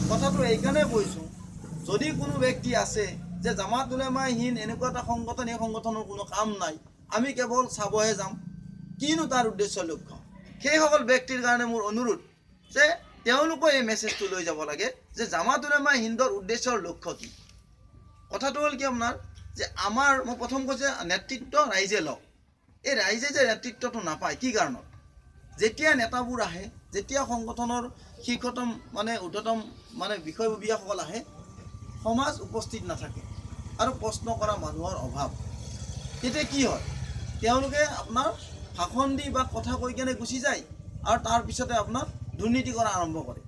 কথাটো এইকাৰণে কৈছোঁ, যদি কোনো ব্যক্তি আছে যে জামাত উলেমা হিন্দ এনেকুৱা এটা সংগঠন, এই সংগঠনৰ কোনো কাম নাই, আমি কেৱল চাবহে যাম, কিনো তাৰ উদ্দেশ্য লক্ষ্য, সেইসকল ব্যক্তিৰ কাৰণে মোৰ অনুৰোধ যে তেওঁলোকে এই মেছেজটো লৈ যাব লাগে যে জামাত উলেমা হিন্দৰ উদ্দেশ্যৰ লক্ষ্য কি। কথাটো হ'ল কি আপোনাৰ যে মই প্ৰথম কৈছে নেতৃত্ব ৰাইজে লওক। এই ৰাইজে যে নেতৃত্বটো নাপায় কি কাৰণত, যেতিয়া নেতাবোৰ আহে, যেতিয়া সংগঠনৰ শীৰ্ষতম ঊৰ্ধ্বতম বিষয়ববীয়াসকল আহে, সমাজ উপস্থিত নাথাকে আৰু প্ৰশ্ন কৰা মানুহৰ অভাৱ, তেতিয়া কি হয়, তেওঁলোকে আপোনাৰ ভাষণ দি বা কথা কৈ কেনে গুচি যায় আৰু তাৰপিছতে আপোনাৰ দুৰ্নীতি কৰা আৰম্ভ কৰে।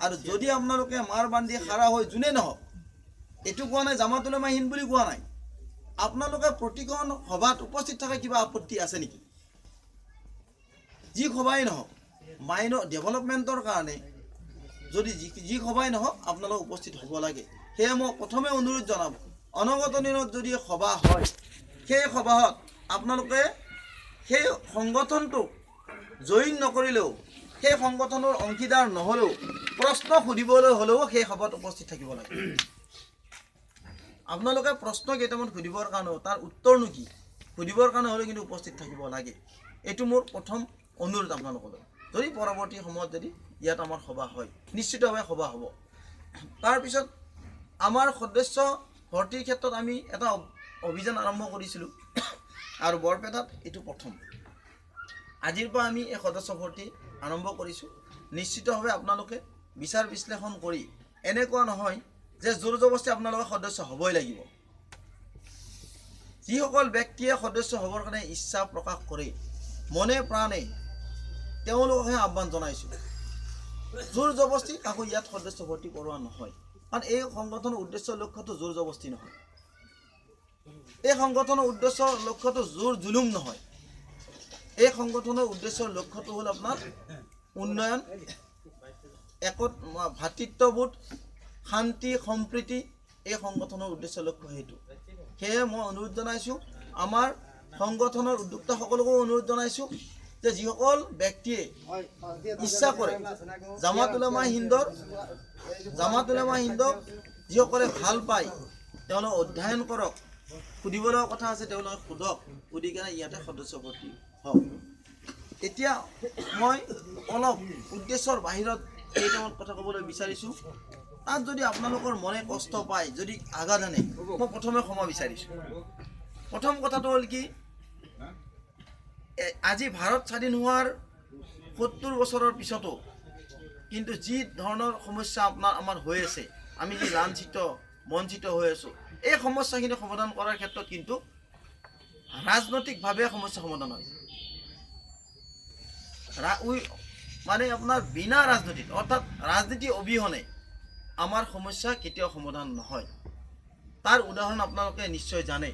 আৰু যদি আপোনালোকে মাৰ বান্ধি খাৰা হৈ যোনে নহওক, এইটো কোৱা নাই জামাত উলেমা হিন্দ বুলি কোৱা নাই, আপোনালোকে প্ৰতিখন সভাত উপস্থিত থকা কিবা আপত্তি আছে নেকি? যি সভাই নহওক, মাইনৰ ডেভেলপমেণ্টৰ কাৰণে যদি যি সভাই নহওক আপোনালোক উপস্থিত হ'ব লাগে। সেয়ে মই প্ৰথমে অনুৰোধ জনাব, অনাগত দিনত যদি সভা হয়, সেই সভাত আপোনালোকে সেই সংগঠনটোক জইন নকৰিলেও, সেই সংগঠনৰ অংশীদাৰ নহ'লেও, প্ৰশ্ন সুধিবলৈ হ'লেও সেই সভাত উপস্থিত থাকিব লাগে। আপোনালোকে প্ৰশ্ন কেইটামান সুধিবৰ কাৰণেও, তাৰ উত্তৰনো কি সুধিবৰ কাৰণে হ'লেও কিন্তু উপস্থিত থাকিব লাগে। এইটো মোৰ প্ৰথম অনুৰোধ আপোনালোকলৈ। যদি পৰৱৰ্তী সময়ত যদি ইয়াত আমাৰ সভা হয়, নিশ্চিতভাৱে সভা হ'ব। তাৰপিছত আমাৰ সদস্য ভৰ্তিৰ ক্ষেত্ৰত আমি এটা অভিযান আৰম্ভ কৰিছিলোঁ আৰু বৰপেটাত এইটো প্ৰথম। আজিৰ পৰা আমি এই সদস্য ভৰ্তি আৰম্ভ কৰিছোঁ। নিশ্চিতভাৱে আপোনালোকে বিচাৰ বিশ্লেষণ কৰি, এনেকুৱা নহয় যে জোৰ জবস্তি আপোনালোকে সদস্য হ'বই লাগিব। যিসকল ব্যক্তিয়ে সদস্য হ'বৰ কাৰণে ইচ্ছা প্ৰকাশ কৰে, মনে প্ৰাণে, তেওঁলোকহে আহ্বান জনাইছোঁ। জোৰ জবস্তি কাকো ইয়াত সদস্য ভৰ্তি কৰোৱা নহয়, কাৰণ এই সংগঠনৰ উদ্দেশ্য লক্ষ্যটো জোৰ জবস্তি নহয়। এই সংগঠনৰ উদ্দেশ্য লক্ষ্যটো জোৰ জুলুম নহয়। এই সংগঠনৰ উদ্দেশ্যৰ লক্ষ্যটো হ'ল আপোনাৰ উন্নয়ন, ভাতৃত্ববোধ, শান্তি, সম্প্ৰীতি। এই সংগঠনৰ উদ্দেশ্য লক্ষ্য সেইটো। সেয়ে মই অনুৰোধ জনাইছোঁ, আমাৰ সংগঠনৰ উদ্যোক্তাসকলকো অনুৰোধ জনাইছোঁ যে যিসকল ব্যক্তিয়ে ইচ্ছা কৰে জামাত উলেমা হিন্দক যিসকলে ভাল পায়, তেওঁলোকে অধ্যয়ন কৰক, সুধিবলগা কথা আছে তেওঁলোকে সোধক, সুধি কেনে ইয়াতে সদস্য ভৰ্তি হওক। এতিয়া মই অলপ উদ্দেশ্যৰ বাহিৰত কেইটামান কথা ক'বলৈ বিচাৰিছোঁ। তাত যদি আপোনালোকৰ মনে কষ্ট পায়, যদি আঘাত আনে, মই প্ৰথমে ক্ষমা বিচাৰিছোঁ। প্ৰথম কথাটো হ'ল কি, আজি ভাৰত স্বাধীন হোৱাৰ ৭০ বছৰৰ পিছতো কিন্তু যি ধৰণৰ সমস্যা আমাৰ হৈ আছে, আমি যি লাঞ্ছিত বঞ্চিত হৈ আছোঁ, এই সমস্যাখিনি সমাধান কৰাৰ ক্ষেত্ৰত কিন্তু ৰাজনৈতিকভাৱে সমস্যা সমাধান হয়। আপোনাৰ বিনা ৰাজনীতিত, অৰ্থাৎ ৰাজনীতি অবিহনে আমাৰ সমস্যা কেতিয়াও সমাধান নহয়। তাৰ উদাহৰণ আপোনালোকে নিশ্চয় জানে।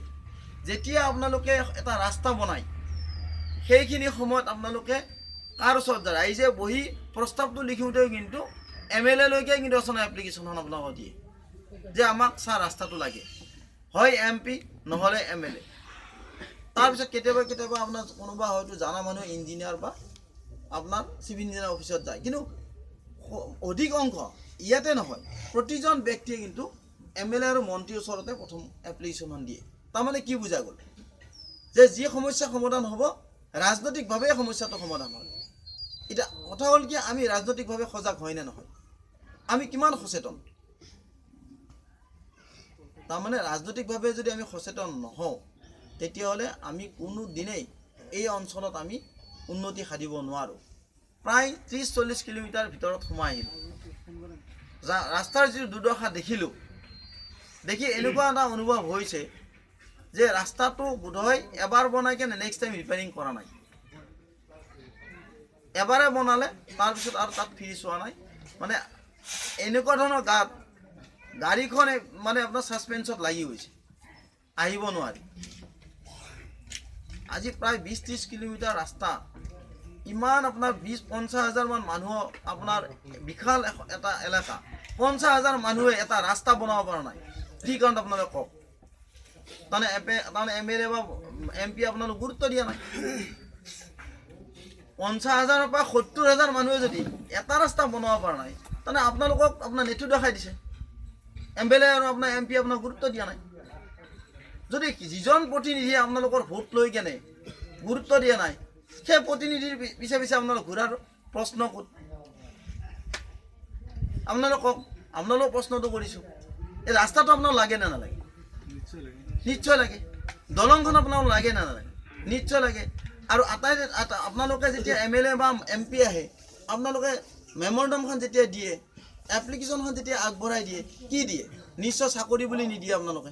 যেতিয়া আপোনালোকে এটা ৰাস্তা বনায়, সেইখিনি সময়ত আপোনালোকে কাৰ ওচৰত যায়, ৰাইজে বহি প্ৰস্তাৱটো লিখোঁতেও কিন্তু MLA লৈকে কিন্তু আচলতে এপ্লিকেশ্যনখন আপোনালোকক দিয়ে যে আমাক ৰাস্তাটো লাগে, হয় MP নহ'লে MLA। তাৰপিছত কেতিয়াবা আপোনাৰ কোনোবা হয়তো জানা মানুহ ইঞ্জিনিয়াৰ বা আপোনাৰ চিভিল ইঞ্জিনিয়াৰ অফিচত যায়, কিন্তু অধিক অংশ ইয়াতে নহয়, প্ৰতিজন ব্যক্তিয়ে কিন্তু MLA আৰু মন্ত্ৰীৰ ওচৰতে প্ৰথম এপ্লিকেশ্যনখন দিয়ে। তাৰমানে কি বুজা গ'ল যে যি সমস্যা সমাধান হ'ব, ৰাজনৈতিকভাৱে সমস্যাটো সমাধান হয়। এতিয়া কথা হ'ল কি, আমি ৰাজনৈতিকভাৱে সজাগ হয় নে নহয়, আমি কিমান সচেতন। তাৰমানে ৰাজনৈতিকভাৱে যদি আমি সচেতন নহওঁ, তেতিয়াহ'লে আমি কোনো দিনেই এই অঞ্চলত আমি উন্নতি সাধিব নোৱাৰোঁ। প্ৰায় ৩০-৪০ কিলোমিটাৰ ভিতৰত সোমাই আহিলোঁ, ৰাস্তাৰ যি দুৰ্দশা দেখিলোঁ, দেখি এনেকুৱা এটা অনুভৱ হৈছে যে ৰাস্তাটো বোধহয় এবাৰ বনাই কেনে নেক্সট টাইম ৰিপেয়াৰিং কৰা নাই। এবাৰে বনালে, তাৰপিছত আৰু তাত ফিৰি চোৱা নাই। মানে এনেকুৱা ধৰণৰ গাড়ীখন আপোনাৰ ছাছপেঞ্চত লাগি গৈছে, আহিব নোৱাৰি। আজি প্ৰায় ২০-৩০ কিলোমিটাৰ ৰাস্তা, ইমান আপোনাৰ ২০-৫০ হাজাৰমান মানুহ, আপোনাৰ বিশাল এটা এলেকা, ৫০ হাজাৰ মানুহে এটা ৰাস্তা বনাব পৰা নাই। কি কাৰণত আপোনালোকে কওক। তাৰমানে MLA বা MP আপোনালোক গুৰুত্ব দিয়া নাই। ৫০ হাজাৰৰ পৰা ৭০ হাজাৰ মানুহে যদি এটা ৰাস্তা বনাব পৰা নাই, তাৰমানে আপোনালোকক আপোনাৰ নেতৃত্ব দেখাই দিছে, MLA আৰু আপোনাৰ MP আপোনাক গুৰুত্ব দিয়া নাই। যদি যিজন প্ৰতিনিধিয়ে আপোনালোকৰ ভোট লৈ কেনে গুৰুত্ব দিয়া নাই, সেই প্ৰতিনিধিৰ পিছে পিছে আপোনালোক ঘূৰাৰ প্ৰশ্ন ক'ত? আপোনালোকক প্ৰশ্নটো কৰিছোঁ, এই ৰাস্তাটো আপোনাক লাগে নে নালাগে? নিশ্চয় লাগে। দলংখন আপোনালোক লাগে নে নালাগে? নিশ্চয় লাগে। আৰু আপোনালোকে যেতিয়া MLA বা MP আহে, আপোনালোকে মেমৰেণ্ডামখন যেতিয়া দিয়ে, এপ্লিকেশ্যনখন যেতিয়া আগবঢ়াই দিয়ে, কি দিয়ে? নিশ্চয় চাকৰি বুলি নিদিয়ে আপোনালোকে,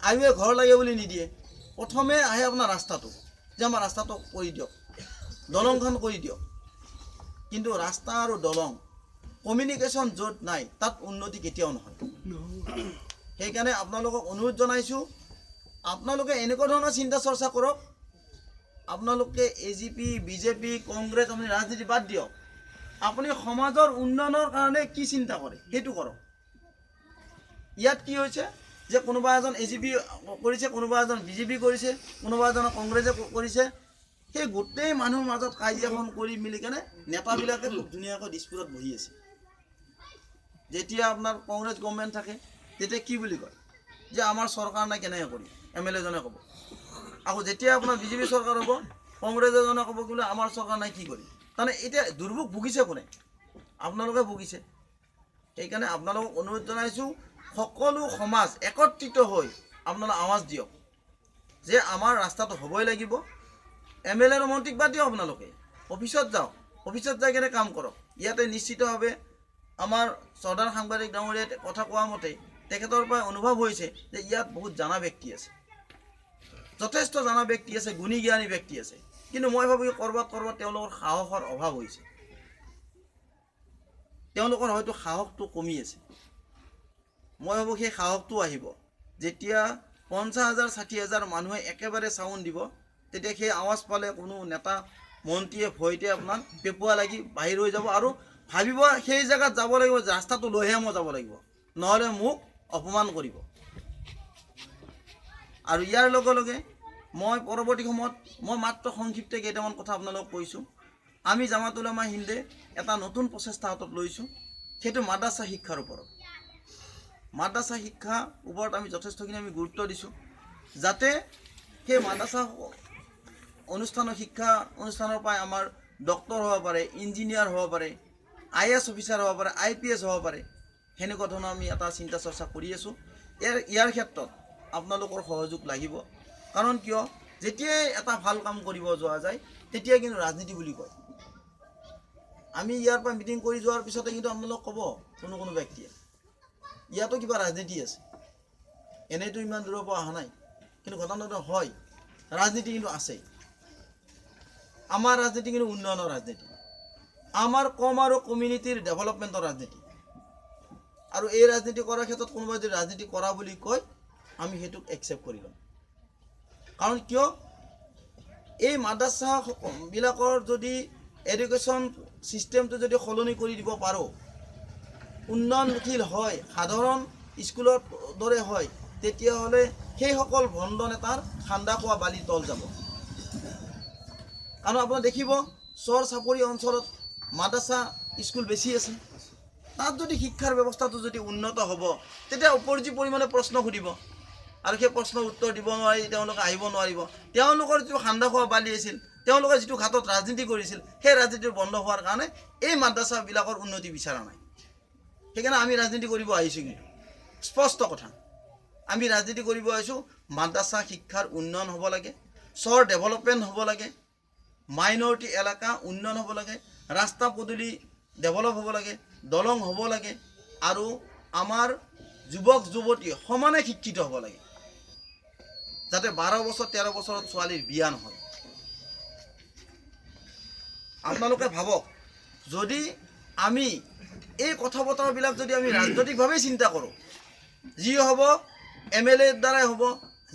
আয়ুৱে ঘৰ লাগে বুলি নিদিয়ে। প্ৰথমে আহে আপোনাৰ ৰাস্তাটো, যে আমাৰ ৰাস্তাটো কৰি দিয়ক, দলংখন কৰি দিয়ক। কিন্তু ৰাস্তা আৰু দলং কমিউনিকেশ্যন য'ত নাই, তাত উন্নতি কেতিয়াও নহয়। সেইকাৰণে আপোনালোকক অনুৰোধ জনাইছোঁ, আপোনালোকে এনেকুৱা ধৰণৰ চিন্তা চৰ্চা কৰক। আপোনালোকে AGP, BJP, কংগ্ৰেছ, আপুনি ৰাজনীতি বাদ দিয়ক। আপুনি সমাজৰ উন্নয়নৰ কাৰণে কি চিন্তা কৰে সেইটো কৰক। ইয়াত কি হৈছে যে কোনোবা এজন AGP কৰিছে, কোনোবা এজন BJP কৰিছে, কোনোবা এজন কংগ্ৰেছে কৰিছে, সেই গোটেই মানুহৰ মাজত কাজিয়াখন কৰি মিলি কেনে নেতাবিলাকে খুব ধুনীয়াকৈ দিছপুৰত বহি আছে। যেতিয়া আপোনাৰ কংগ্ৰেছ গভৰ্ণমেণ্ট থাকে, তেতিয়া কি বুলি কয় যে আমাৰ চৰকাৰ নাই, কেনেকৈ কৰিম, MLA জনে ক'ব। আকৌ যেতিয়া আপোনাৰ BJP চৰকাৰ হ'ব, কংগ্ৰেছ এজনে ক'ব বোলে আমাৰ চৰকাৰ নাই, কি কৰিম। তাৰমানে এতিয়া দুৰ্ভোগ ভুগিছে কোনে? আপোনালোকে ভুগিছে। সেইকাৰণে আপোনালোকক অনুৰোধ জনাইছোঁ, সকলো সমাজ একত্ৰিত হৈ আপোনালোকে আৱাজ দিয়ক যে আমাৰ ৰাস্তাটো হ'বই লাগিব। MLA আৰু মন্ত্ৰীক বাদ দিয়ক, আপোনালোকে অফিচত যাওক, অফিচত যাই কেনে কাম কৰক। ইয়াতে নিশ্চিতভাৱে আমাৰ চৰ্দাৰ সাংবাদিক ডাঙৰীয়াই কথা কোৱা মতে তেখেতৰ পৰা অনুভৱ হৈছে যে ইয়াত বহুত জানা ব্যক্তি আছে, যথেষ্ট জানা ব্যক্তি আছে, গুণী জ্ঞানী ব্যক্তি আছে। কিন্তু মই ভাবোঁ ক'ৰবাত তেওঁলোকৰ সাহসৰ অভাৱ হৈছে, তেওঁলোকৰ হয়তো সাহসটো কমি আছে। মই ভাবোঁ সেই সাহসটো আহিব যেতিয়া 50,000 60,000 মানুহে একেবাৰে চাউণ্ড দিব, তেতিয়া সেই আৱাজ পালে কোনো নেতা মন্ত্ৰীয়ে ভয়তে আপোনাৰ পেপুৱা লাগি বাহিৰ হৈ যাব আৰু ভাবিব সেই জেগাত যাব লাগিব, ৰাস্তাটো লৈহে মই যাব লাগিব, নহ'লে মোক অপমান কৰিব। আৰু ইয়াৰ লগে লগে মই পৰৱৰ্তী সময়ত মই মাত্ৰ সংক্ষিপ্তে কেইটামান কথা আপোনালোকক কৈছোঁ। আমি জামাত উলামা হিন্দে এটা নতুন প্ৰচেষ্টা হাতত লৈছোঁ, সেইটো মাদ্ৰাছা শিক্ষাৰ ওপৰত। মাদ্ৰাছা শিক্ষাৰ ওপৰত আমি যথেষ্টখিনি গুৰুত্ব দিছোঁ, যাতে সেই মাদ্ৰাছা অনুষ্ঠানৰ শিক্ষা অনুষ্ঠানৰ পৰাই আমাৰ ডক্টৰ হ'ব পাৰে, ইঞ্জিনিয়াৰ হ'ব পাৰে, IAS অফিচাৰ হ'ব পাৰে, IPS হ'ব পাৰে। সেনেকুৱা ধৰণৰ আমি এটা চিন্তা চৰ্চা কৰি আছোঁ। ইয়াৰ ক্ষেত্ৰত আপোনালোকৰ সহযোগ লাগিব। কাৰণ কিয়, যেতিয়াই এটা ভাল কাম কৰিব যোৱা যায়, তেতিয়াই কিন্তু ৰাজনীতি বুলি কয়। আমি ইয়াৰ পৰা মিটিং কৰি যোৱাৰ পিছতে কিন্তু আপোনালোক ক'ব কোনো ব্যক্তিয়ে ইয়াতো কিবা ৰাজনীতি আছে, এনেইতো ইমান দূৰৰ পৰা অহা নাই। কিন্তু ঘটনাটো হয়, ৰাজনীতি কিন্তু আছে। আমাৰ ৰাজনীতি কিন্তু উন্নয়নৰ ৰাজনীতি, আমাৰ কম আৰু কমিউনিটিৰ ডেভেলপমেণ্টৰ ৰাজনীতি। আৰু এই ৰাজনীতি কৰাৰ ক্ষেত্ৰত কোনোবাই যদি ৰাজনীতি কৰা বুলি কয়, আমি সেইটোক একচেপ্ট কৰি ল'ম। কাৰণ কিয়, এই মাদ্ৰাছাবিলাকৰ যদি এডুকেশ্যন ছিষ্টেমটো যদি সলনি কৰি দিব পাৰোঁ, উন্নয়নশীল হয়, সাধাৰণ স্কুলৰ দৰে হয়, তেতিয়াহ'লে সেইসকল ভণ্ড নেতাৰ খান্দা খোৱা বালি তল যাব। কাৰণ আপোনাৰ দেখিব চৰ চাপৰি অঞ্চলত মাদ্ৰাছা স্কুল বেছি আছে। তাত যদি শিক্ষাৰ ব্যৱস্থাটো যদি উন্নত হ'ব, তেতিয়া উপৰ্যুপ পৰিমাণে প্ৰশ্ন সুধিব আৰু সেই প্ৰশ্নৰ উত্তৰ দিব নোৱাৰি তেওঁলোকে আহিব নোৱাৰিব। তেওঁলোকৰ যিটো খান্দা খোৱা বালি আছিল, তেওঁলোকে যিটো ঘাটত ৰাজনীতি কৰিছিল, সেই ৰাজনীতিৰ বন্ধ হোৱাৰ কাৰণে এই মাদ্ৰাছাবিলাকৰ উন্নতি বিচৰা নাই। সেইকাৰণে আমি ৰাজনীতি কৰিব আহিছোঁ। কিন্তু স্পষ্ট কথা, আমি ৰাজনীতি কৰিব আহিছোঁ, মাদ্ৰাছা শিক্ষাৰ উন্নয়ন হ'ব লাগে, চৰ ডেভেলপমেণ্ট হ'ব লাগে, মাইনৰিটি এলেকা উন্নয়ন হ'ব লাগে, ৰাস্তা পদূলি ডেভেলপ হ'ব লাগে, দলং হ'ব লাগে, আৰু আমাৰ যুৱক যুৱতী সমানে শিক্ষিত হ'ব লাগে, যাতে 12 বছৰ 13 বছৰত ছোৱালীৰ বিয়া নহয়। আপোনালোকে ভাবক, যদি আমি এই কথা বতৰাবিলাক যদি আমি ৰাজনৈতিকভাৱে চিন্তা কৰোঁ, যি হ'ব MLAৰ দ্বাৰাই হ'ব,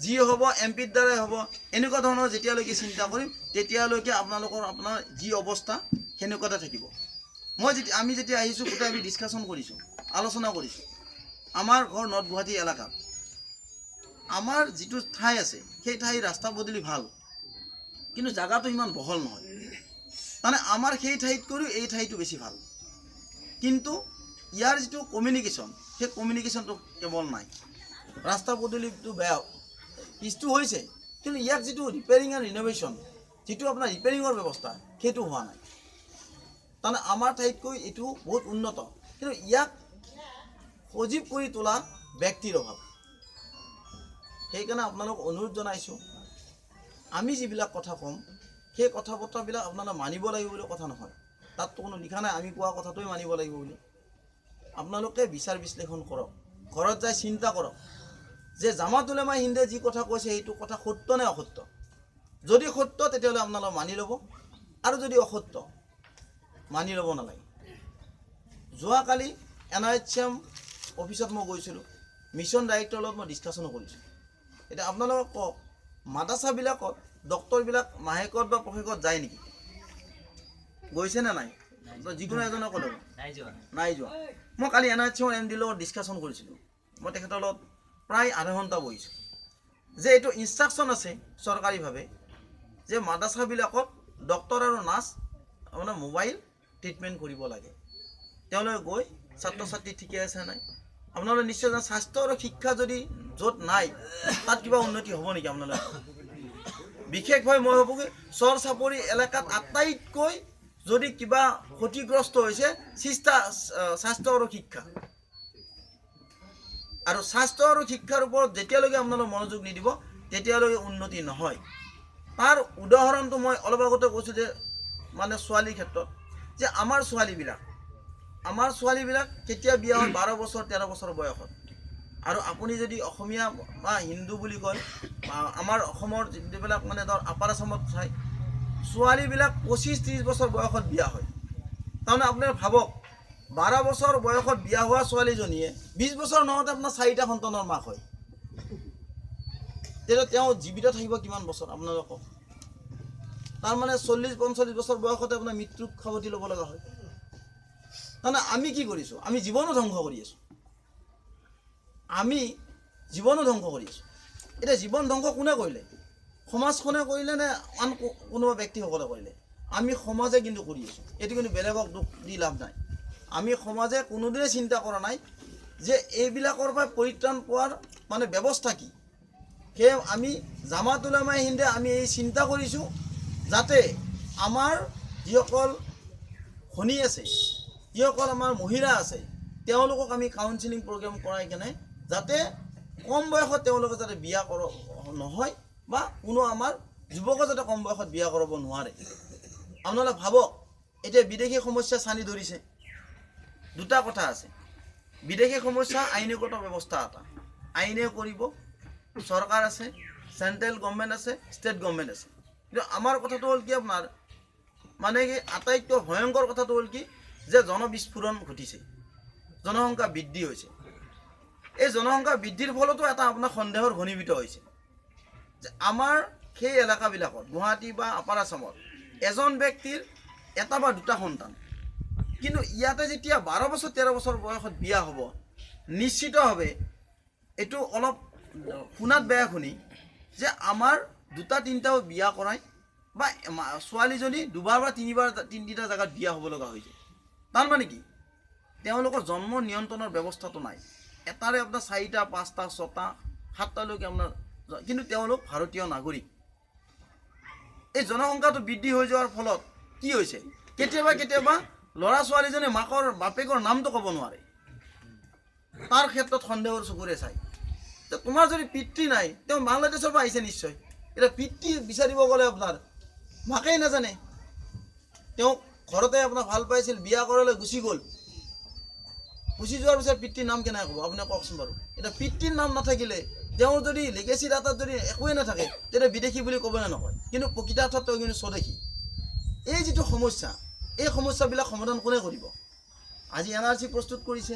যি হ'ব MPৰ দ্বাৰাই হ'ব, এনেকুৱা ধৰণৰ যেতিয়ালৈকে চিন্তা কৰিম, তেতিয়ালৈকে আপোনাৰ যি অৱস্থা সেনেকুৱাতে থাকিব। আমি যেতিয়া আহিছোঁ, গোটেই আমি ডিছকাশ্যন কৰিছোঁ, আলোচনা কৰিছোঁ। আমাৰ ঘৰ নৰ্থ গুৱাহাটী এলেকাত, আমাৰ যিটো ঠাই আছে, সেই ঠাই ৰাস্তা পদূলি ভাল, কিন্তু জাগাটো ইমান বহল নহয়। মানে আমাৰ সেই ঠাইত কৰিও এই ঠাইটো বেছি ভাল। কিন্তু ইয়াৰ যিটো কমিউনিকেশ্যন সেই কমিউনিকেশ্যনটো কেৱল নাই ৰাস্তা পদূলিটো বেয়া পিছটো হৈছে কিন্তু ইয়াক যিটো ৰিপেয়াৰিং এণ্ড ৰিন'ভেশ্যন যিটো আপোনাৰ ৰিপেয়াৰিঙৰ ব্যৱস্থা সেইটো হোৱা নাই তাৰমানে আমাৰ ঠাইতকৈ এইটো বহুত উন্নত কিন্তু ইয়াক সজীৱ কৰি তোলা ব্যক্তিৰ অভাৱ সেইকাৰণে আপোনালোক অনুৰোধ জনাইছোঁ আমি যিবিলাক কথা ক'ম সেই কথা বতৰাবিলাক আপোনালোকে মানিব লাগিব বুলি কথা নহয় তাততো কোনো লিখা নাই আমি কোৱা কথাটোৱে মানিব লাগিব বুলি আপোনালোকে বিচাৰ বিশ্লেষণ কৰক ঘৰত যাই চিন্তা কৰক যে জামাত উলেমা হিন্দে যি কথা কৈছে সেইটো কথা সত্য নে অসত্য যদি সত্য তেতিয়াহ'লে আপোনালোকে মানি ল'ব আৰু যদি অসত্য মানি ল'ব নালাগে যোৱাকালি NIHM অফিচত মই গৈছিলোঁ মিছন ডাইৰেক্টৰৰ লগত মই ডিছকাশ্যনো কৰিছোঁ এতিয়া আপোনালোকক কওক মাদ্ৰাছাবিলাকত ডক্টৰবিলাক মাহেকত বা পষেকত যায় নেকি গৈছে নে নাই যিকোনো এজনে ক'লে নাই যোৱা মই কালি NIHM MDৰ লগত ডিছকাশ্যন কৰিছিলোঁ মই তেখেতৰ লগত প্ৰায় আধা ঘণ্টা বহিছোঁ যে এইটো ইনষ্ট্ৰাকশ্যন আছে চৰকাৰীভাৱে যে মাদ্ৰাছাবিলাকত ডক্টৰ আৰু নাৰ্ছ মানে মোবাইল ট্ৰিটমেণ্ট কৰিব লাগে তেওঁলোকে গৈ ছাত্ৰ ছাত্ৰী ঠিকে আছে নাই আপোনালোকে নিশ্চয় জানে স্বাস্থ্য আৰু শিক্ষা যদি য'ত নাই তাত কিবা উন্নতি হ'ব নেকি আপোনালোকে বিশেষভাৱে মই ভাবোঁ কি চৰ চাপৰি এলেকাত আটাইতকৈ যদি কিবা ক্ষতিগ্ৰস্ত হৈছে স্বাস্থ্য আৰু শিক্ষা আৰু স্বাস্থ্য আৰু শিক্ষাৰ ওপৰত যেতিয়ালৈকে আপোনালোকে মনোযোগ নিদিব তেতিয়ালৈকে উন্নতি নহয় তাৰ উদাহৰণটো মই অলপ আগতে কৈছোঁ যে মানে ছোৱালীৰ ক্ষেত্ৰত যে আমাৰ ছোৱালীবিলাক কেতিয়া বিয়া হয় 12 বছৰ 13 বছৰ বয়সত আৰু আপুনি যদি অসমীয়া বা হিন্দু বুলি কয় আমাৰ অসমৰ যিবিলাক মানে ধৰ আপাৰ আছামত চাই ছোৱালীবিলাক 25-30 বছৰ বয়সত বিয়া হয় তাৰমানে আপোনালোকে ভাবক 12 বছৰ বয়সত বিয়া হোৱা ছোৱালীজনীয়ে 20 বছৰ নহওঁতে আপোনাৰ 4টা সন্তানৰ মাক হয় তেতিয়া তেওঁ জীৱিত থাকিব কিমান বছৰ আপোনালোকে কওক তাৰমানে 40-45 বছৰ বয়সতে আপোনাৰ মৃত্যুক সাৱটি ল'ব লগা হয় তাৰমানে আমি কি কৰিছোঁ আমি জীৱনো ধ্বংস কৰি আছোঁ এতিয়া জীৱন ধ্বংস কোনে কৰিলে সমাজখনে কৰিলে নে আন কোনোবা ব্যক্তিসকলে কৰিলে আমি সমাজে কিন্তু কৰি আছোঁ এইটো কিন্তু বেলেগক দুখ দি লাভ নাই আমি সমাজে কোনোদিনে চিন্তা কৰা নাই যে এইবিলাকৰ পৰা পৰিত্ৰাণ পোৱাৰ মানে ব্যৱস্থা কি সেয়ে আমি জামাত উলেমা হিন্দে আমি এই চিন্তা কৰিছোঁ যাতে আমাৰ যিসকল ধনী আছে যিসকল আমাৰ মহিলা আছে তেওঁলোকক আমি কাউন্সেলিং প্ৰগ্ৰাম কৰাই কেনে যাতে কম বয়সত তেওঁলোকে যাতে বিয়া নহয় বা কোনো আমাৰ যুৱকে যাতে কম বয়সত বিয়া কৰাব নোৱাৰে আপোনালোকে ভাবক এতিয়া বিদেশী সমস্যা চানি ধৰিছে দুটা কথা আছে বিদেশী সমস্যা আইনগত ব্যৱস্থা এটা আইনে কৰিব চৰকাৰ আছে চেণ্ট্ৰেল গভৰ্ণমেণ্ট আছে ষ্টেট গভৰ্ণমেণ্ট আছে কিন্তু আমাৰ কথাটো হ'ল কি আপোনাৰ মানে কি আটাইতকৈ ভয়ংকৰ কথাটো হ'ল কি যে জনবিস্ফোৰণ ঘটিছে জনসংখ্যা বৃদ্ধি হৈছে এই জনসংখ্যা বৃদ্ধিৰ ফলতো এটা আপোনাৰ সন্দেহৰ ঘনীভূত হৈছে যে আমাৰ সেই এলেকাবিলাকত গুৱাহাটী বা আপাৰ আছামত এজন ব্যক্তিৰ এটা বা দুটা সন্তান কিন্তু ইয়াতে যেতিয়া 12 বছৰ 13 বছৰ বয়সত বিয়া হ'ব নিশ্চিতভাৱে এইটো অলপ শুনাত বেয়া শুনি যে আমাৰ দুটা তিনিটাও বিয়া কৰাই বা ছোৱালীজনী দুবাৰ বা তিনিটা জেগাত বিয়া হ'ব লগা হৈছে তাৰমানে কি তেওঁলোকৰ জন্ম নিয়ন্ত্ৰণৰ ব্যৱস্থাটো নাই এটাৰে আপোনাৰ 4টা 5টা 6টা 7টালৈকে আপোনাৰ কিন্তু তেওঁলোক ভাৰতীয় নাগৰিক এই জনসংখ্যাটো বৃদ্ধি হৈ যোৱাৰ ফলত কি হৈছে কেতিয়াবা ল'ৰা ছোৱালীজনে মাকৰ বাপেকৰ নামটো ক'ব নোৱাৰে তাৰ ক্ষেত্ৰত সন্দেহৰ চকুৰে চাই তোমাৰ যদি পিতৃ নাই তেওঁ বাংলাদেশৰ পৰা আহিছে নিশ্চয় এটা পিতৃ বিচাৰিব গ'লে আপোনাৰ মাকেই নাজানে তেওঁ ঘৰতে আপোনাৰ ভাল পাইছিল বিয়া কৰালে গুচি গ'ল গুচি যোৱাৰ পিছত পিতৃৰ নাম কেনেকৈ ক'ব আপুনি কওকচোন বাৰু এতিয়া পিতৃৰ নাম নাথাকিলে তেওঁৰ যদি লিগেচি ডাটাত যদি একোৱেই নাথাকে তেতিয়া বিদেশী বুলি ক'ব নে নকয় কিন্তু প্ৰকৃতাৰ্থত তেওঁ কিন্তু স্বদেশী এই যিটো সমস্যা এই সমস্যাবিলাক সমাধান কোনে কৰিব আজি NRC প্ৰস্তুত কৰিছে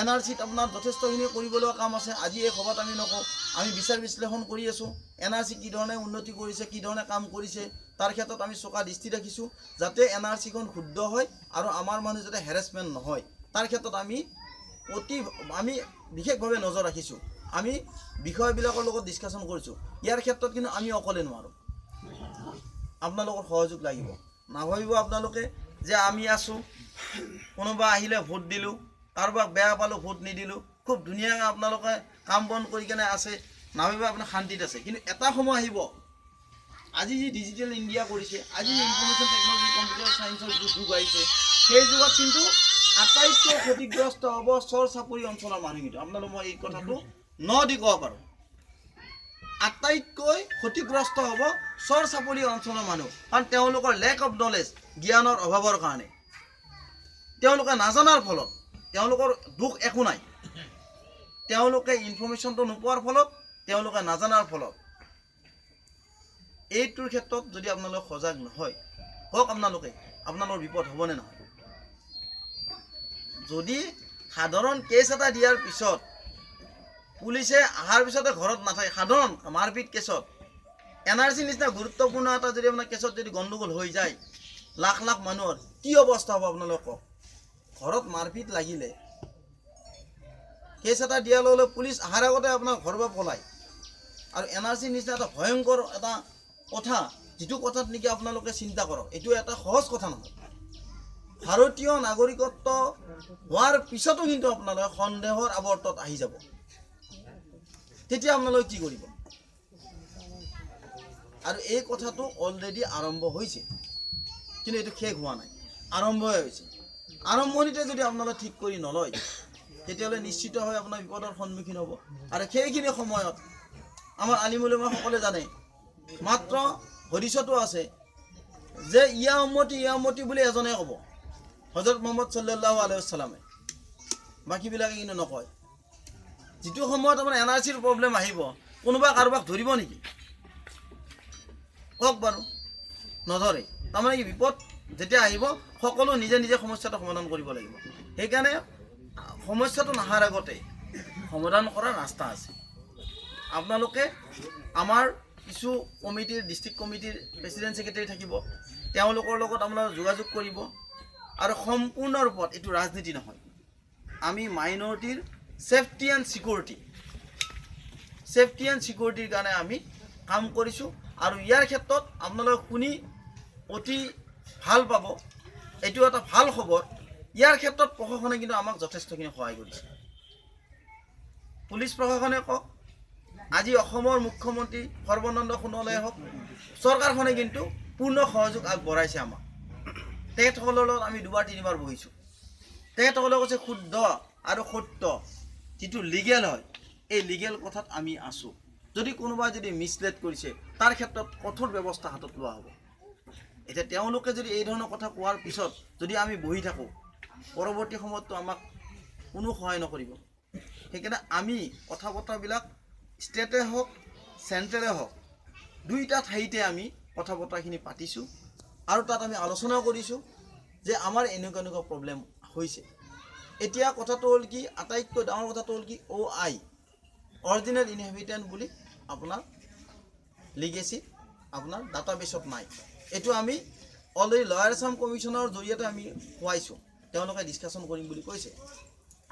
NRCত আপোনাৰ যথেষ্টখিনি কৰিবলগা কাম আছে আজি এই সভাত আমি নকওঁ আমি বিচাৰ বিশ্লেষণ কৰি আছোঁ NRC কি ধৰণে উন্নতি কৰিছে কি ধৰণে কাম কৰিছে তাৰ ক্ষেত্ৰত আমি চোকা দৃষ্টি ৰাখিছোঁ যাতে NRCখন শুদ্ধ হয় আৰু আমাৰ মানুহ যাতে হেৰেছমেণ্ট নহয় তাৰ ক্ষেত্ৰত আমি বিশেষভাৱে নজৰ ৰাখিছোঁ আমি বিষয়বিলাকৰ লগত ডিছকাশ্যন কৰিছোঁ ইয়াৰ ক্ষেত্ৰত কিন্তু আমি অকলে নোৱাৰোঁ আপোনালোকৰ সহযোগ লাগিব নাভাবিব আপোনালোকে যে আমি আছোঁ কোনোবা আহিলে ভোট দিলোঁ, কাৰোবাক বেয়া পালোঁ ভোট নিদিলোঁ, খুব ধুনীয়াকৈ আপোনালোকে কাম বন কৰি কেনে আছে, নাভাবিব আপোনাৰ শান্তিত আছে। কিন্তু এটা সময় আহিব, আজি যি ডিজিটেল ইণ্ডিয়া কৰিছে, আজি ইনফৰমেশ্যন টেকনলজি কম্পিউটাৰ ছায়েন্সৰ যিটো যুগ আহিছে, সেই যুগত কিন্তু আটাইতকৈ ক্ষতিগ্ৰস্ত হ'ব চৰ চাপৰি অঞ্চলৰ মানুহকেইটা। আপোনালোকে মই এই কথাটো দি ক'ব পাৰোঁ, আটাইতকৈ ক্ষতিগ্ৰস্ত হ'ব চৰ চাপৰি অঞ্চলৰ মানুহ। কাৰণ তেওঁলোকৰ লেক অফ নলেজ, জ্ঞানৰ অভাৱৰ কাৰণে, তেওঁলোকে নাজানাৰ ফলত, তেওঁলোকৰ দুখ একো নাই, তেওঁলোকে ইনফৰমেশ্যনটো নোপোৱাৰ ফলত, তেওঁলোকে নাজানাৰ ফলত। এইটোৰ ক্ষেত্ৰত যদি আপোনালোক সজাগ নহয়, হওক আপোনালোকৰ বিপদ হ'বনে নহয়? যদি সাধাৰণ কেছ এটা দিয়াৰ পিছত পুলিচে অহাৰ পিছতে ঘৰত নাথাকে, সাধাৰণ মাৰপিট কেছত, NRC নিচিনা গুৰুত্বপূৰ্ণ এটা যদি আপোনাৰ কেছত যদি গণ্ডগোল হৈ যায়, লাখ লাখ মানুহৰ কি অৱস্থা হ'ব আপোনালোক কওক? ঘৰত মাৰপিট লাগিলে কেছ এটা দিয়াৰ লগে লগে পুলিচ অহাৰ আগতে আপোনাৰ ঘৰৰ পৰা পলায়। আৰু NRC নিচিনা এটা ভয়ংকৰ এটা কথা, যিটো কথাত নেকি আপোনালোকে চিন্তা কৰক, এইটো এটা সহজ কথা নহয়। ভাৰতীয় নাগৰিকত্ব হোৱাৰ পিছতো কিন্তু আপোনালোকে সন্দেহৰ আৱৰ্তত আহি যাব। তেতিয়া আপোনালোকে কি কৰিব? আৰু এই কথাটো অলৰেডি আৰম্ভ হৈছে, কিন্তু এইটো শেষ হোৱা নাই, আৰম্ভহে হৈছে। আৰম্ভণিতে যদি আপোনালোকে ঠিক কৰি নলয়, তেতিয়াহ'লে নিশ্চিত হৈ আপোনাৰ বিপদৰ সন্মুখীন হ'ব। আৰু সেইখিনি সময়ত আমাৰ আলিম উলামাসকলে জানে, মাত্ৰ হদিছতো আছে যে ইয়া উম্মতি বুলি এজনে ক'ব, হজৰত মুহাম্মদ সাল্লাল্লাহু আলাইহি ওয়াসাল্লামে, বাকীবিলাকে কিন্তু নকয়। যিটো সময়ত আমাৰ NRCৰ প্ৰব্লেম আহিব, কোনোবা কাৰোবাক ধৰিব নেকি? কওক বাৰু, নধৰে। তাৰমানে কি, বিপদ যেতিয়া আহিব সকলো নিজে নিজে সমস্যাটো সমাধান কৰিব লাগিব। সেইকাৰণে সমস্যাটো নাহাৰ আগতে সমাধান কৰাৰ ৰাস্তা আছে। আপোনালোকে আমাৰ কিছু কমিটিৰ, ডিষ্ট্ৰিক্ট কমিটিৰ প্ৰেচিডেণ্ট ছেক্ৰেটাৰী থাকিব, তেওঁলোকৰ লগত আপোনালোকে যোগাযোগ কৰিব। আৰু সম্পূৰ্ণ ৰূপত এইটো ৰাজনীতি নহয়, আমি মাইনৰিটিৰ ছেফটি এণ্ড ছিকিউৰিটিৰ কাৰণে আমি কাম কৰিছোঁ। আৰু ইয়াৰ ক্ষেত্ৰত আপোনালোকে শুনি অতি ভাল পাব, এইটো এটা ভাল খবৰ। ইয়াৰ ক্ষেত্ৰত প্ৰশাসনে কিন্তু আমাক যথেষ্টখিনি সহায় কৰিছে। পুলিচ প্ৰশাসনে কওক, আজি অসমৰ মুখ্যমন্ত্ৰী সৰ্বানন্দ সোণোৱালে হওক, চৰকাৰখনে কিন্তু পূৰ্ণ সহযোগ আগবঢ়াইছে আমাক। তেখেতসকলৰ লগত আমি দুবাৰ তিনিবাৰ বহিছোঁ। তেখেতসকলে কৈছে শুদ্ধ আৰু সত্য যিটো লিগেল হয়, এই লিগেল কথাত আমি আছোঁ। যদি কোনোবাই যদি মিছলেড কৰিছে, তাৰ ক্ষেত্ৰত কঠোৰ ব্যৱস্থা হাতত লোৱা হ'ব। এতিয়া তেওঁলোকে যদি এই ধৰণৰ কথা কোৱাৰ পিছত যদি আমি বহি থাকোঁ, পৰৱৰ্তী সময়ততো আমাক কোনো সহায় নকৰিব। সেইকাৰণে আমি কথা বতৰাবিলাক ষ্টেটে হওক চেণ্ট্ৰেলে হওক, দুইটা ঠাইতে আমি কথা বতৰাখিনি পাতিছোঁ। আৰু তাত আমি আলোচনাও কৰিছোঁ যে আমাৰ এনেকুৱা প্ৰব্লেম হৈছে। এতিয়া কথাটো হ'ল কি, আটাইতকৈ ডাঙৰ কথাটো হ'ল কি, OI অৰিজিনেল ইনহেবিটেণ্ট বুলি আপোনাৰ লিগেচিত আপোনাৰ ডাটাবেছত নাই। এইটো আমি অলৰেডি লয়াৰ আছাম কমিশ্যনৰ জৰিয়তে আমি খুৱাইছোঁ, তেওঁলোকে ডিছকাশ্যন কৰিম বুলি কৈছে।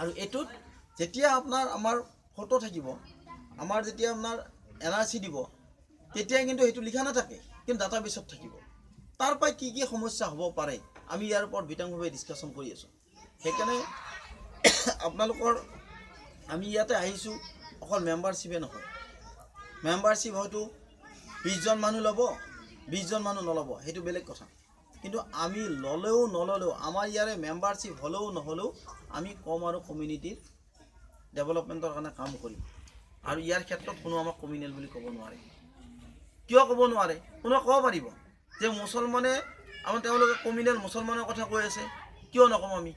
আৰু এইটোত যেতিয়া আমাৰ ফটো থাকিব, আমাৰ যেতিয়া আপোনাৰ NRC দিব, তেতিয়া কিন্তু সেইটো লিখা নাথাকে, কিন্তু ডাটাবেছত থাকিব। তাৰ পৰা কি কি সমস্যা হ'ব পাৰে, আমি ইয়াৰ ওপৰত বিতংভাৱে ডিছকাশ্যন কৰি আছোঁ। সেইকাৰণে আপোনালোকৰ আমি ইয়াতে আহিছোঁ অকল মেম্বাৰশ্বিপে নহয়, মেম্বাৰশ্বিপ হয়তো 20 জন মানুহ ল'ব, 20 জন মানুহ নল'ব, সেইটো বেলেগ কথা। কিন্তু আমি ল'লেও নল'লেও, আমাৰ ইয়াৰে মেম্বাৰশ্বিপ হ'লেও নহ'লেও আমি কম আৰু কমিউনিটিৰ ডেভেলপমেণ্টৰ কাৰণে কাম কৰিম। আৰু ইয়াৰ ক্ষেত্ৰত কোনো আমাক কমিউনেল বুলি ক'ব নোৱাৰে। কিয় ক'ব নোৱাৰে? কোনোৱে ক'ব পাৰিব যে মুছলমানে তেওঁলোকে কমিউনেল মুছলমানৰ কথা কৈ আছে, কিয় নক'ম আমি?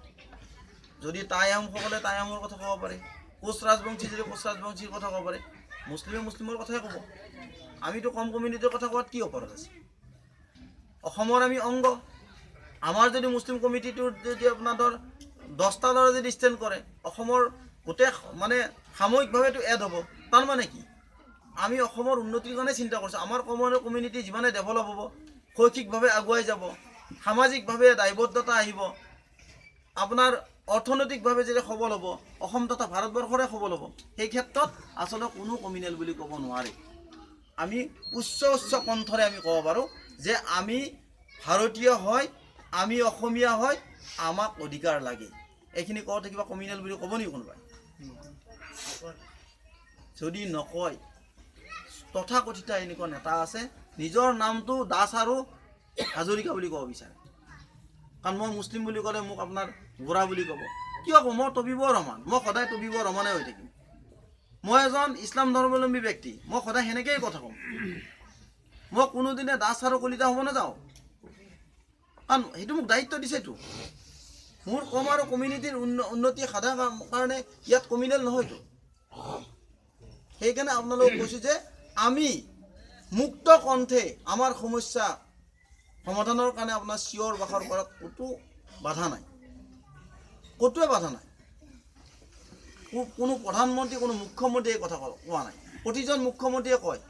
যদি টাই আহোমসকলে টাই আহোমৰ কথা ক'ব পাৰে, কোচ ৰাজবংশী যদি কোচ ৰাজবংশীৰ কথা ক'ব পাৰে, মুছলিমে মুছলিমৰ কথাই ক'ব। আমিতো কম কমিউনিটিৰ কথা কোৱাত কি অপৰাধ আছে? অসমৰ আমি অংগ, আমাৰ যদি মুছলিম কমিটিটোৰ যদি আপোনাৰ ধৰ 10টা ল'ৰা যদি ষ্টেণ্ড কৰে, অসমৰ গোটেই মানে সাময়িকভাৱেতো এড হ'ব। তাৰমানে কি, আমি অসমৰ উন্নতিৰ কাৰণে চিন্তা কৰিছোঁ। আমাৰ কমিউনিটি যিমানে ডেভেলপ হ'ব, শৈক্ষিকভাৱে আগুৱাই যাব, সামাজিকভাৱে দায়বদ্ধতা আহিব, আপোনাৰ অৰ্থনৈতিকভাৱে যদি সবল হ'ব, অসম তথা ভাৰতবৰ্ষৰে সবল হ'ব। সেই ক্ষেত্ৰত আচলতে কোনো কমিউনেল বুলি ক'ব নোৱাৰে। আমি উচ্চ কণ্ঠৰে আমি ক'ব পাৰোঁ যে আমি ভাৰতীয় হয়, আমি অসমীয়া হয়, আমাক অধিকাৰ লাগে এইখিনি কওঁতে কিবা কমিউনেল বুলি ক'ব নেকি কোনোবাই যদি নকয় তথাকথিত এনেকুৱা নেতা আছে নিজৰ নামটো দাস আৰু হাজৰিকা বুলি ক'ব বিচাৰে কাৰণ মই মুছলিম বুলি ক'লে মোক আপোনাৰ গোৰা বুলি ক'ব কিয় ক'ব মই তবিবৰ ৰহমান মই সদায় তবিবৰ ৰহমানে হৈ থাকিম মই এজন ইছলাম ধৰ্মাৱলম্বী ব্যক্তি মই সদায় সেনেকৈয়ে কথা ক'ম মই কোনোদিনে দাস আৰু কলিতা হ'ব নাযাওঁ কাৰণ সেইটো মোক দায়িত্ব দিছেতো মোৰ কম আৰু কমিউনিটিৰ উন্নতি সাধন কাৰণে ইয়াত কমিউনেল নহয়তো সেইকাৰণে আপোনালোকক কৈছোঁ যে আমি মুক্ত কণ্ঠে আমাৰ সমস্যা সমাধানৰ কাৰণে আপোনাৰ চিঞৰ বাখৰ কৰাত ক'তো বাধা নাই ক'তোৱে বাধা নাই কোনো প্ৰধানমন্ত্ৰী কোনো মুখ্যমন্ত্ৰীয়ে কথা কোৱা নাই প্ৰতিজন মুখ্যমন্ত্ৰীয়ে কয়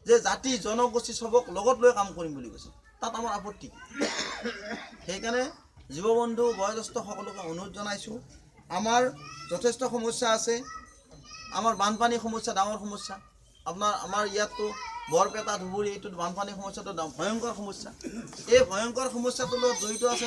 যে জাতি জনগোষ্ঠী চবক লগত লৈ কাম কৰিম বুলি কৈছে তাত আমাৰ আপত্তি সেইকাৰণে জীৱবন্ধু বয়োজ্যেষ্ঠ সকলোকে অনুৰোধ জনাইছোঁ আমাৰ যথেষ্ট সমস্যা আছে আমাৰ বানপানী সমস্যা ডাঙৰ সমস্যা আপোনাৰ আমাৰ ইয়াততো বৰপেটা ধুবুৰী এইটো বানপানী সমস্যাটো ভয়ংকৰ সমস্যা এই ভয়ংকৰ সমস্যাটোৰ লগত জড়িত আছে